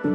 Bonjour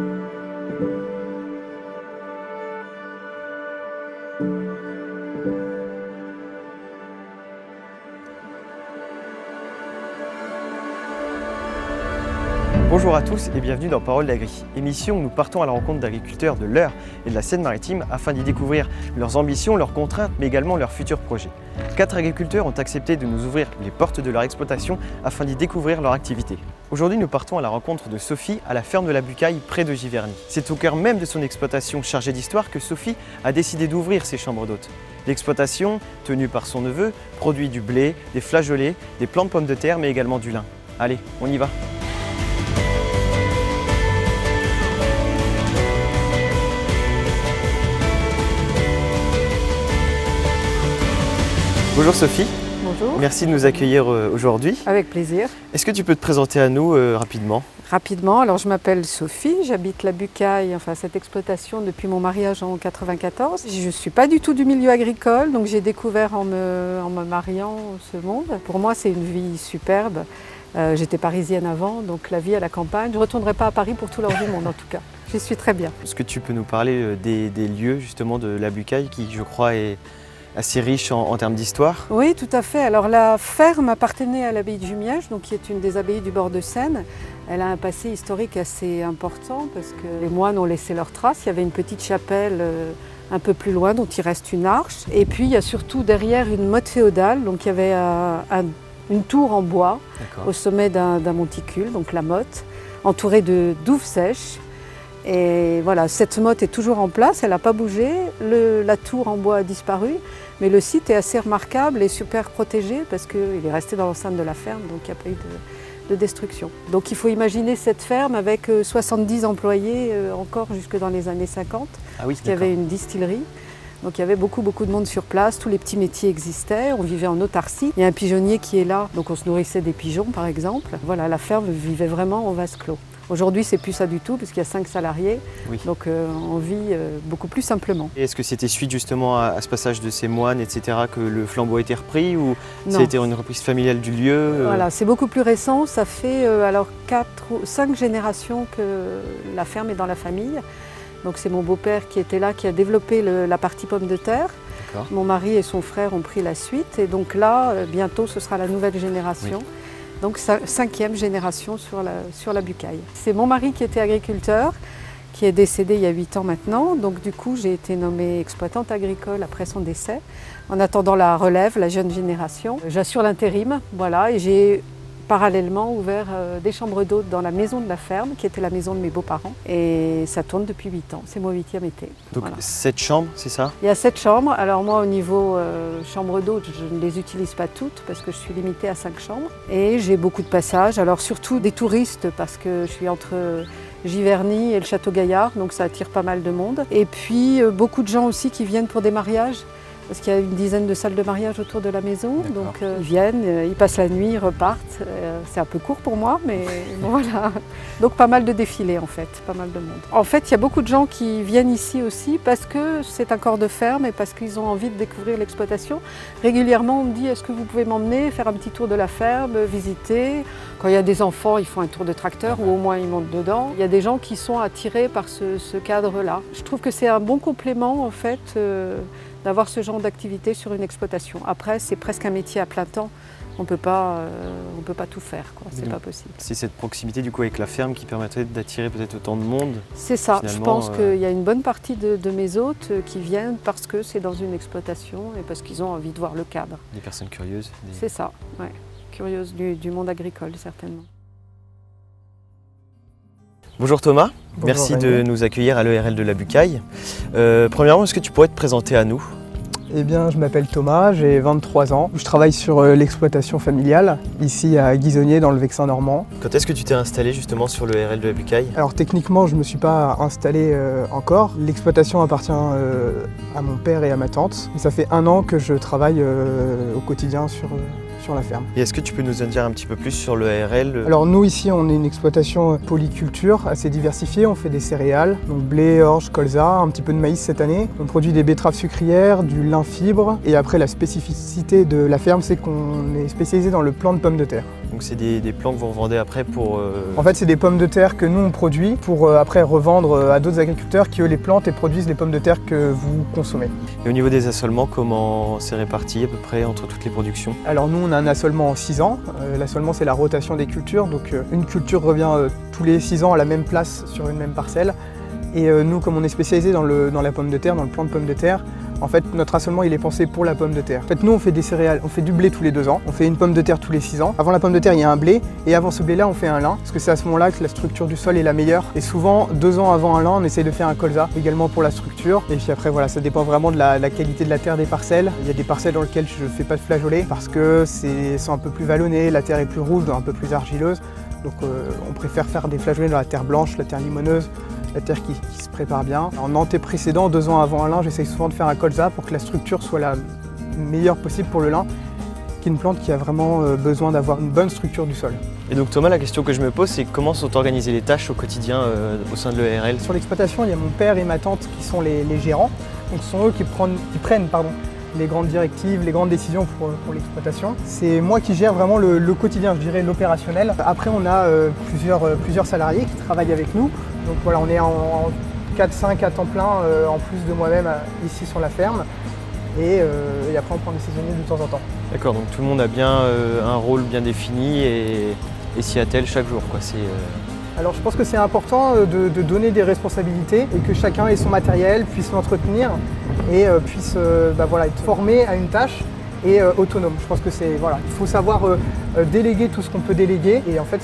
à tous et bienvenue dans Parole d'Agri, émission où nous partons à la rencontre d'agriculteurs de l'Eure et de la Seine-Maritime afin d'y découvrir leurs ambitions, leurs contraintes, mais également leurs futurs projets. 4 agriculteurs ont accepté de nous ouvrir les portes de leur exploitation afin d'y découvrir leur activité. Aujourd'hui, nous partons à la rencontre de Sophie à la ferme de la Bucaille près de Giverny. C'est au cœur même de son exploitation chargée d'histoire que Sophie a décidé d'ouvrir ses chambres d'hôtes. L'exploitation, tenue par son neveu, produit du blé, des flageolets, des plants de pommes de terre, mais également du lin. Allez, on y va! Bonjour Sophie. Bonjour. Merci de nous accueillir aujourd'hui. Avec plaisir. Est-ce que tu peux te présenter à nous rapidement ? Rapidement, alors je m'appelle Sophie, j'habite la Bucaille, enfin cette exploitation depuis mon mariage en 1994. Je ne suis pas du tout du milieu agricole, donc j'ai découvert en me mariant ce monde. Pour moi, c'est une vie superbe. J'étais parisienne avant, donc la vie à la campagne. Je ne retournerai pas à Paris pour tout l'or du monde en tout cas. J'y suis très bien. Est-ce que tu peux nous parler des lieux justement de la Bucaille qui, je crois, est assez riche en termes d'histoire? Oui, tout à fait. Alors la ferme appartenait à l'abbaye de Jumièges, donc qui est une des abbayes du bord de Seine. Elle a un passé historique assez important parce que les moines ont laissé leurs traces. Il y avait une petite chapelle un peu plus loin dont il reste une arche. Et puis il y a surtout derrière une motte féodale, donc il y avait une tour en bois au sommet d'un monticule, donc la motte, entourée de douves sèches. Et voilà, cette motte est toujours en place, elle n'a pas bougé, la tour en bois a disparu, mais le site est assez remarquable et super protégé parce qu'il est resté dans l'enceinte de la ferme, donc il n'y a pas eu de destruction. Donc il faut imaginer cette ferme avec 70 employés encore jusque dans les années 50, parce qu'il y avait une distillerie. Donc il y avait beaucoup de monde sur place, tous les petits métiers existaient, on vivait en autarcie. Il y a un pigeonnier qui est là, donc on se nourrissait des pigeons par exemple. Voilà, la ferme vivait vraiment en vase clos. Aujourd'hui, c'est plus ça du tout, puisqu'il y a 5 salariés, donc on vit beaucoup plus simplement. Et est-ce que c'était suite justement à ce passage de ces moines, etc., que le flambeau a été repris, ou c'était une reprise familiale du lieu Voilà, c'est beaucoup plus récent, ça fait 5 générations que la ferme est dans la famille. Donc c'est mon beau-père qui était là, qui a développé la partie pommes de terre. Mon mari et son frère ont pris la suite, et donc là, bientôt, ce sera la nouvelle génération. Oui. Donc 5e génération sur la Bucaille. C'est mon mari qui était agriculteur, qui est décédé il y a 8 ans maintenant. Donc du coup, j'ai été nommée exploitante agricole après son décès. En attendant la relève, la jeune génération, j'assure l'intérim. Voilà, et j'ai parallèlement ouvert des chambres d'hôtes dans la maison de la ferme, qui était la maison de mes beaux-parents. Et ça tourne depuis 8 ans, c'est mon 8e été. Donc 7 chambres, c'est ça? Il y a 7 chambres. Alors moi, au niveau chambres d'hôtes, je ne les utilise pas toutes parce que je suis limitée à 5 chambres. Et j'ai beaucoup de passages, alors surtout des touristes parce que je suis entre Giverny et le Château Gaillard, donc ça attire pas mal de monde. Et puis beaucoup de gens aussi qui viennent pour des mariages. Parce qu'il y a une dizaine de salles de mariage autour de la maison, donc ils viennent, ils passent la nuit, ils repartent. C'est un peu court pour moi, mais bon, voilà. Donc pas mal de défilés en fait, pas mal de monde. En fait, il y a beaucoup de gens qui viennent ici aussi parce que c'est un corps de ferme et parce qu'ils ont envie de découvrir l'exploitation. Régulièrement, on me dit, est-ce que vous pouvez m'emmener faire un petit tour de la ferme, visiter? Quand il y a des enfants, ils font un tour de tracteur ou au moins ils montent dedans. Il y a des gens qui sont attirés par ce cadre-là. Je trouve que c'est un bon complément en fait, d'avoir ce genre d'activité sur une exploitation. Après, c'est presque un métier à plein temps. On peut pas tout faire, quoi. C'est pas possible. C'est cette proximité du coup avec la ferme qui permettrait d'attirer peut-être autant de monde. C'est ça. Je pense qu'il y a une bonne partie de mes hôtes qui viennent parce que c'est dans une exploitation et parce qu'ils ont envie de voir le cadre. Des personnes curieuses. C'est ça, ouais. Curieuses du monde agricole, certainement. Bonjour Thomas, bonjour, merci de nous accueillir à l'ERL de la Bucaille. Premièrement, est-ce que tu pourrais te présenter à nous ? Eh bien, je m'appelle Thomas, j'ai 23 ans. Je travaille sur l'exploitation familiale, ici à Guisonnier, dans le Vexin normand. Quand est-ce que tu t'es installé justement sur l'ERL de la Bucaille ? Alors techniquement, je ne me suis pas installé encore. L'exploitation appartient à mon père et à ma tante. Et ça fait 1 an que je travaille au quotidien sur la ferme. Et est-ce que tu peux nous en dire un petit peu plus sur l'ERL ? Alors nous ici, on est une exploitation polyculture assez diversifiée. On fait des céréales, donc blé, orge, colza, un petit peu de maïs cette année. On produit des betteraves sucrières, du lin fibre. Et après, la spécificité de la ferme, c'est qu'on est spécialisé dans le plant de pommes de terre. Donc c'est des plants que vous revendez après pour... En fait, c'est des pommes de terre que nous on produit pour après revendre à d'autres agriculteurs qui eux les plantent et produisent les pommes de terre que vous consommez. Et au niveau des assolements, comment c'est réparti à peu près entre toutes les productions? Alors nous on a un assolement en 6 ans. L'assolement c'est la rotation des cultures, donc une culture revient tous les 6 ans à la même place sur une même parcelle. Et nous, comme on est spécialisé dans la pomme de terre, dans le plant de pomme de terre, en fait, notre assolement il est pensé pour la pomme de terre. En fait, nous, on fait des céréales, on fait du blé tous les 2 ans, on fait une pomme de terre tous les 6 ans. Avant la pomme de terre, il y a un blé, et avant ce blé-là, on fait un lin, parce que c'est à ce moment-là que la structure du sol est la meilleure. Et souvent, 2 ans avant un lin, on essaye de faire un colza, également pour la structure. Et puis après, voilà, ça dépend vraiment de la qualité de la terre des parcelles. Il y a des parcelles dans lesquelles je ne fais pas de flageolets, parce que c'est un peu plus vallonné, la terre est plus rouge, un peu plus argileuse. Donc on préfère faire des flageolets dans la terre blanche, la terre limoneuse, la terre qui se prépare bien. En antécédent, 2 ans avant un lin, j'essaye souvent de faire un colza pour que la structure soit la meilleure possible pour le lin, qui est une plante qui a vraiment besoin d'avoir une bonne structure du sol. Et donc Thomas, la question que je me pose, c'est comment sont organisées les tâches au quotidien au sein de l'EARL? Sur l'exploitation, il y a mon père et ma tante qui sont les gérants. Donc ce sont eux qui prennent les grandes directives, les grandes décisions pour l'exploitation. C'est moi qui gère vraiment le quotidien, je dirais l'opérationnel. Après, on a plusieurs salariés qui travaillent avec nous. Donc voilà, on est en 4-5 à temps plein, en plus de moi-même ici sur la ferme. Et après, on prend des saisonniers de temps en temps. D'accord, donc tout le monde a bien un rôle bien défini et s'y attelle chaque jour, quoi. Alors je pense que c'est important de donner des responsabilités et que chacun ait son matériel, puisse l'entretenir et puisse être formé à une tâche et autonome. Je pense que il faut savoir déléguer tout ce qu'on peut déléguer et en fait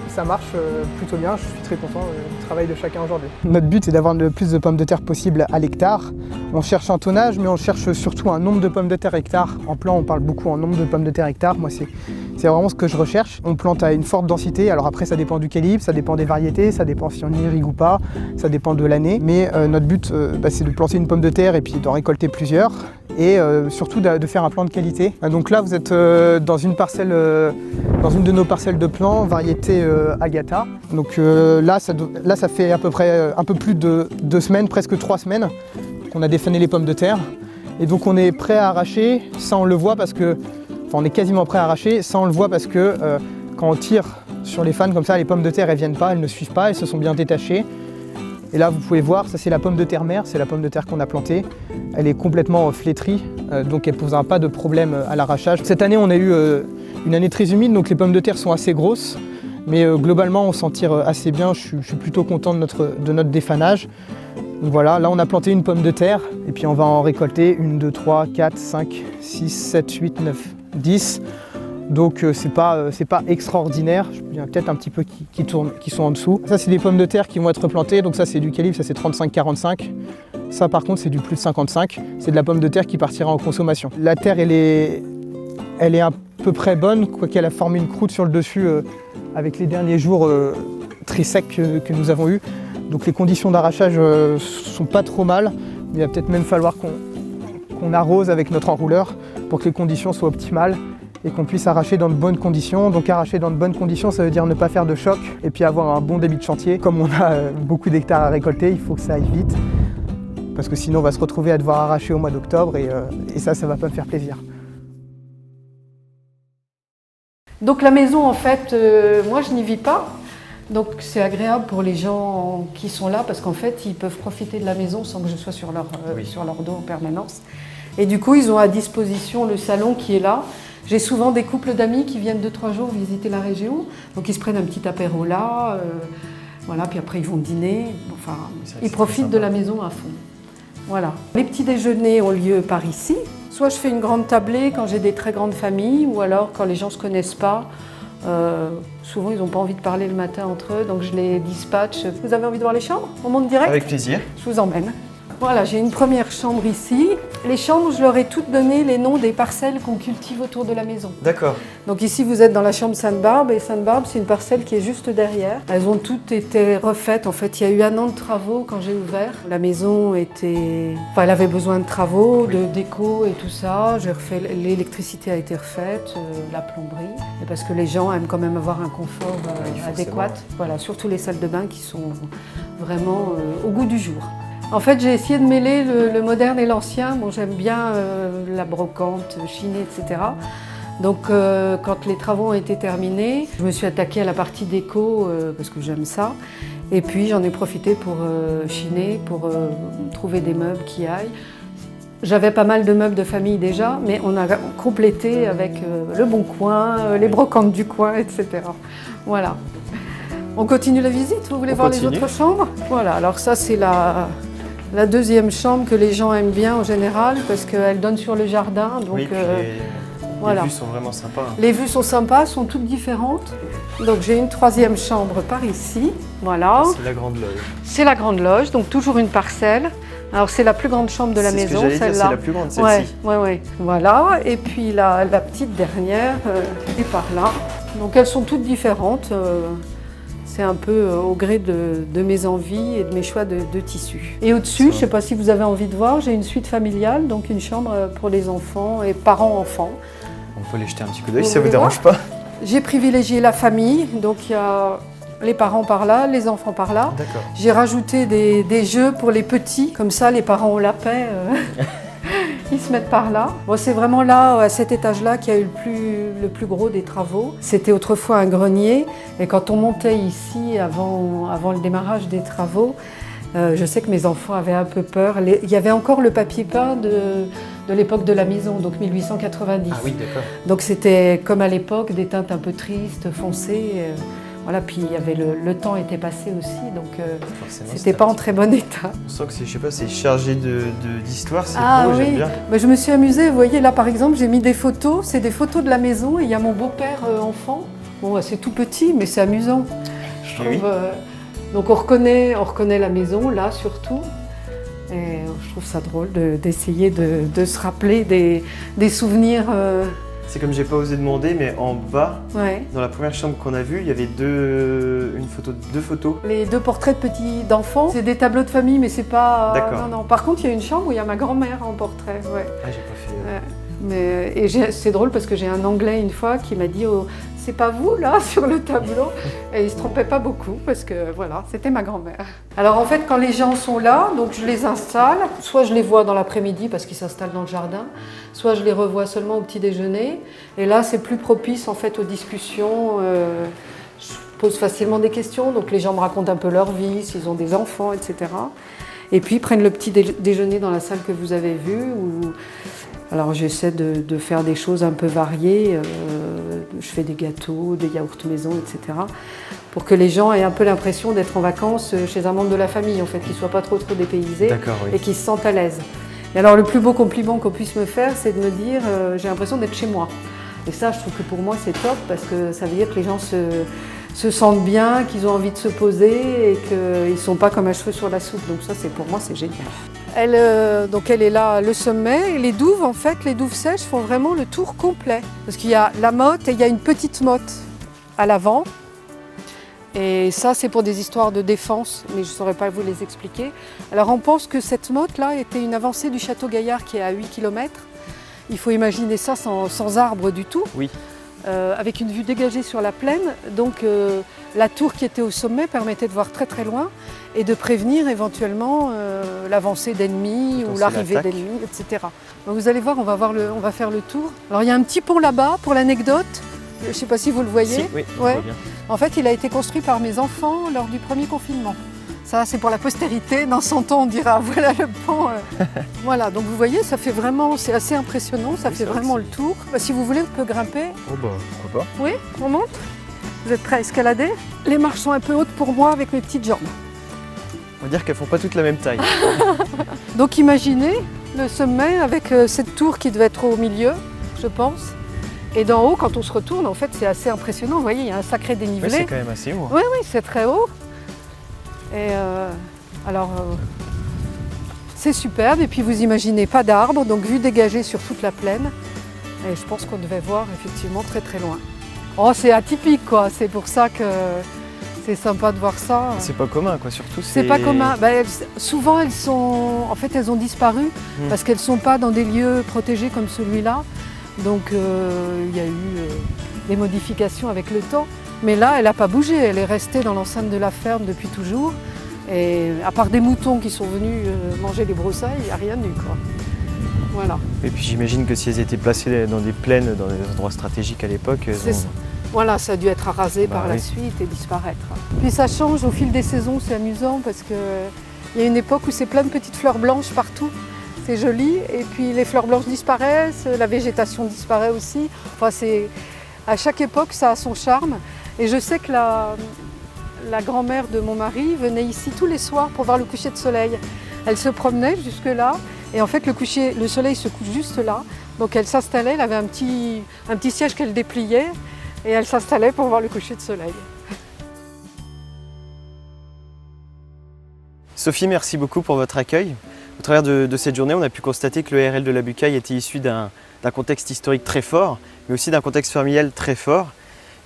ça marche plutôt bien. Je suis très content du travail de chacun aujourd'hui. Notre but c'est d'avoir le plus de pommes de terre possible à l'hectare. On cherche un tonnage mais on cherche surtout un nombre de pommes de terre hectare. En plan on parle beaucoup en nombre de pommes de terre hectare. Moi c'est vraiment ce que je recherche. On plante à une forte densité, alors après ça dépend du calibre, ça dépend des variétés, ça dépend si on irrigue ou pas, ça dépend de l'année. Mais notre but c'est de planter une pomme de terre et puis d'en récolter plusieurs et surtout de faire un plan de qualité. Donc là vous êtes dans une de nos parcelles de plants, variété Agata. Donc là ça fait à peu près un peu plus de 2 semaines, presque 3 semaines qu'on a défané les pommes de terre. Et donc on est prêt à arracher, ça on le voit parce que on est quasiment prêt à arracher, ça on le voit parce que quand on tire sur les fans comme ça, les pommes de terre elles viennent pas, elles ne suivent pas, elles se sont bien détachées. Et là vous pouvez voir, ça c'est la pomme de terre mère, c'est la pomme de terre qu'on a plantée. Elle est complètement flétrie, donc elle ne posera pas de problème à l'arrachage. Cette année on a eu une année très humide, donc les pommes de terre sont assez grosses. Mais globalement on s'en tire assez bien, je suis plutôt content de notre défanage. Donc voilà, là on a planté une pomme de terre et puis on va en récolter 1, 2, 3, 4, 5, 6, 7, 8, 9, 10. Donc c'est pas extraordinaire, il y en a peut-être un petit peu qui sont en dessous. Ça c'est des pommes de terre qui vont être plantées, donc ça c'est du calibre, ça c'est 35-45. Ça par contre c'est du plus de 55, c'est de la pomme de terre qui partira en consommation. La terre elle est à peu près bonne, quoiqu'elle a formé une croûte sur le dessus avec les derniers jours très secs que nous avons eus. Donc les conditions d'arrachage sont pas trop mal, il va peut-être même falloir qu'on arrose avec notre enrouleur pour que les conditions soient optimales et qu'on puisse arracher dans de bonnes conditions. Donc arracher dans de bonnes conditions, ça veut dire ne pas faire de choc et puis avoir un bon débit de chantier. Comme on a beaucoup d'hectares à récolter, il faut que ça aille vite parce que sinon on va se retrouver à devoir arracher au mois d'octobre et ça va pas me faire plaisir. Donc la maison, en fait, moi je n'y vis pas. Donc c'est agréable pour les gens qui sont là parce qu'en fait ils peuvent profiter de la maison sans que je sois sur leur dos en permanence. Et du coup ils ont à disposition le salon qui est là. J'ai souvent des couples d'amis qui viennent 2-3 jours visiter la région. Donc ils se prennent un petit apéro là, voilà, puis après ils vont dîner. Enfin, ils profitent de la maison à fond. Voilà. Les petits déjeuners ont lieu par ici. Soit je fais une grande tablée quand j'ai des très grandes familles ou alors quand les gens ne se connaissent pas. Souvent ils n'ont pas envie de parler le matin entre eux, donc je les dispatche. Vous avez envie de voir les chambres? On monte direct? Avec plaisir. Je vous emmène. Voilà, j'ai une première chambre ici. Les chambres, je leur ai toutes donné les noms des parcelles qu'on cultive autour de la maison. D'accord. Donc ici, vous êtes dans la chambre Sainte-Barbe, et Sainte-Barbe, c'est une parcelle qui est juste derrière. Elles ont toutes été refaites. En fait, il y a eu 1 an de travaux quand j'ai ouvert. La maison était... Enfin, elle avait besoin de travaux, de déco et tout ça. J'ai refait... L'électricité a été refaite, la plomberie. Et parce que les gens aiment quand même avoir un confort adéquat. Voilà, surtout les salles de bain qui sont vraiment au goût du jour. En fait, j'ai essayé de mêler le moderne et l'ancien. Bon, j'aime bien la brocante, chinée, etc. Donc quand les travaux ont été terminés, je me suis attaquée à la partie déco parce que j'aime ça. Et puis j'en ai profité pour chiner, pour trouver des meubles qui aillent. J'avais pas mal de meubles de famille déjà, mais on a complété avec le Bon Coin, les brocantes du coin, etc. Voilà. On continue la visite? Vous voulez voir les autres chambres? Voilà, alors ça c'est la deuxième chambre que les gens aiment bien en général parce qu'elle donne sur le jardin. Donc, oui, voilà. Les vues sont vraiment sympas. Les vues sont sympas, sont toutes différentes. Donc j'ai une troisième chambre par ici. Voilà. C'est la grande loge. C'est la grande loge, donc toujours une parcelle. Alors c'est la plus grande chambre de la maison, celle-là. C'est la plus grande, celle-ci. Ouais. Voilà. Et puis la petite dernière est par là. Donc elles sont toutes différentes. C'est un peu au gré de mes envies et de mes choix de tissus. Et au-dessus, je ne sais pas si vous avez envie de voir, j'ai une suite familiale, donc une chambre pour les enfants et parents-enfants. On peut aller jeter un petit coup d'œil si ça ne vous dérange pas. J'ai privilégié la famille, donc il y a les parents par là, les enfants par là. D'accord. J'ai rajouté des jeux pour les petits, comme ça les parents ont la paix. Ils se mettent par là. Bon, c'est vraiment là, à cet étage-là, qu'il y a eu le plus gros des travaux. C'était autrefois un grenier. Et quand on montait ici, avant le démarrage des travaux, je sais que mes enfants avaient un peu peur. Il y avait encore le papier peint de l'époque de la maison, donc 1890. Ah oui, d'accord. Donc c'était comme à l'époque, des teintes un peu tristes, foncées. Voilà, puis il y avait le temps était passé aussi, donc c'était pas en très bon état. On sent que c'est, je sais pas, c'est chargé d'histoire, c'est beau, oui. j'aime bien. Bah, je me suis amusée, vous voyez là par exemple, j'ai mis des photos, c'est des photos de la maison et il y a mon beau-père enfant. Bon, c'est tout petit, mais c'est amusant. Je trouve, oui. Donc on reconnaît la maison là surtout. Et je trouve ça drôle d'essayer de se rappeler des souvenirs. C'est comme j'ai pas osé demander, mais en bas, Ouais. dans la première chambre qu'on a vue, il y avait deux photos. Les deux portraits de petits d'enfants, c'est des tableaux de famille, mais c'est pas. D'accord. Non. Par contre, il y a une chambre où il y a ma grand-mère en portrait. Ouais. Ah, j'ai pas fait. C'est drôle parce que j'ai un Anglais une fois qui m'a dit oh, c'est pas vous là sur le tableau. Et il se trompait pas beaucoup parce que voilà, c'était ma grand-mère. Alors en fait, quand les gens sont là, donc je les installe. Soit je les vois dans l'après-midi parce qu'ils s'installent dans le jardin, soit je les revois seulement au petit déjeuner. Et là, c'est plus propice en fait aux discussions. Je pose facilement des questions, donc les gens me racontent un peu leur vie, s'ils ont des enfants, etc. Et puis ils prennent le petit déjeuner dans la salle que vous avez vue. Alors j'essaie de faire des choses un peu variées, je fais des gâteaux, des yaourts maison, etc. Pour que les gens aient un peu l'impression d'être en vacances chez un membre de la famille, en fait, qu'ils ne soient pas trop dépaysés. D'accord, oui. Et qu'ils se sentent à l'aise. Et alors le plus beau compliment qu'on puisse me faire, c'est de me dire j'ai l'impression d'être chez moi. Et ça, je trouve que pour moi c'est top parce que ça veut dire que les gens se sentent bien, qu'ils ont envie de se poser et qu'ils ne sont pas comme un cheveu sur la soupe. Donc ça, pour moi, c'est génial. Elle est là, le sommet, et les douves, en fait, les douves sèches font vraiment le tour complet. Parce qu'il y a la motte et il y a une petite motte à l'avant. Et ça, c'est pour des histoires de défense, mais je ne saurais pas vous les expliquer. Alors on pense que cette motte-là était une avancée du château Gaillard qui est à 8 km. Il faut imaginer ça sans arbre du tout. Oui. Avec une vue dégagée sur la plaine. Donc la tour qui était au sommet permettait de voir très très loin et de prévenir éventuellement l'avancée d'ennemis ou l'arrivée d'ennemis, etc. Donc vous allez voir, on va faire le tour. Alors il y a un petit pont là-bas pour l'anecdote. Je ne sais pas si vous le voyez. Si, oui, on ouais. voit bien. En fait, il a été construit par mes enfants lors du premier confinement. Ça, c'est pour la postérité. Dans 100 ans, on dira voilà le pont. Voilà, donc vous voyez, ça fait vraiment, c'est assez impressionnant. Ça fait vraiment le tour. Bah, si vous voulez, on peut grimper. Oh bah, pourquoi pas. Oui, on monte. Vous êtes prêts à escalader? Les marches sont un peu hautes pour moi avec mes petites jambes. On va dire qu'elles font pas toutes la même taille. Donc imaginez le sommet avec cette tour qui devait être au milieu, je pense. Et d'en haut, quand on se retourne, en fait, c'est assez impressionnant. Vous voyez, il y a un sacré dénivelé. Ouais, c'est quand même assez haut. Oui, c'est très haut. Et c'est superbe. Et puis vous imaginez pas d'arbres, donc vue dégagée sur toute la plaine. Et je pense qu'on devait voir effectivement très très loin. Oh, c'est atypique quoi. C'est pour ça que c'est sympa de voir ça. C'est pas commun quoi, surtout. C'est pas commun. Souvent elles ont disparu parce qu'elles sont pas dans des lieux protégés comme celui-là. Donc il y a eu des modifications avec le temps. Mais là, elle n'a pas bougé, elle est restée dans l'enceinte de la ferme depuis toujours. Et à part des moutons qui sont venus manger les broussailles, il n'y a rien eu, quoi. Voilà. Et puis j'imagine que si elles étaient placées dans des plaines, dans des endroits stratégiques à l'époque, C'est ça. Voilà, ça a dû être arasé Bah par la oui. suite et disparaître. Puis ça change au fil des saisons, c'est amusant parce qu'il y a une époque où c'est plein de petites fleurs blanches partout. C'est joli, et puis les fleurs blanches disparaissent, la végétation disparaît aussi. Enfin, à chaque époque, ça a son charme. Et je sais que la grand-mère de mon mari venait ici tous les soirs pour voir le coucher de soleil. Elle se promenait jusque là, et en fait le soleil se couche juste là. Donc elle s'installait, elle avait un petit siège qu'elle dépliait, et elle s'installait pour voir le coucher de soleil. Sophie, merci beaucoup pour votre accueil. Au travers de cette journée, on a pu constater que le RL de la Bucaille était issu d'un contexte historique très fort, mais aussi d'un contexte familial très fort.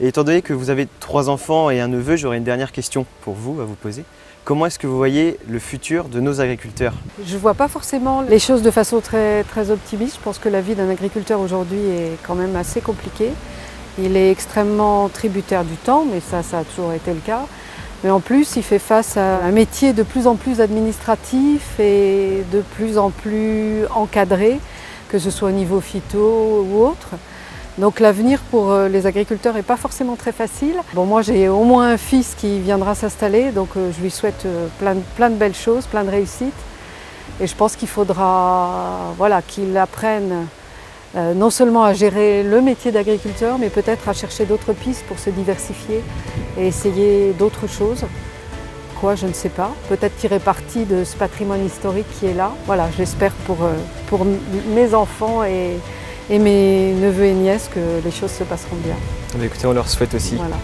Et étant donné que vous avez 3 enfants et un neveu, j'aurais une dernière question pour vous à vous poser. Comment est-ce que vous voyez le futur de nos agriculteurs? Je ne vois pas forcément les choses de façon très, très optimiste. Je pense que la vie d'un agriculteur aujourd'hui est quand même assez compliquée. Il est extrêmement tributaire du temps, mais ça a toujours été le cas. Mais en plus, il fait face à un métier de plus en plus administratif et de plus en plus encadré, que ce soit au niveau phyto ou autre. Donc l'avenir pour les agriculteurs n'est pas forcément très facile. Bon, moi j'ai au moins un fils qui viendra s'installer, donc je lui souhaite plein de belles choses, plein de réussites. Et je pense qu'il faudra qu'il apprenne non seulement à gérer le métier d'agriculteur, mais peut-être à chercher d'autres pistes pour se diversifier et essayer d'autres choses. Quoi, je ne sais pas. Peut-être tirer parti de ce patrimoine historique qui est là. Voilà, j'espère pour mes enfants et mes neveux et nièces que les choses se passeront bien. Écoutez, on leur souhaite aussi. Voilà.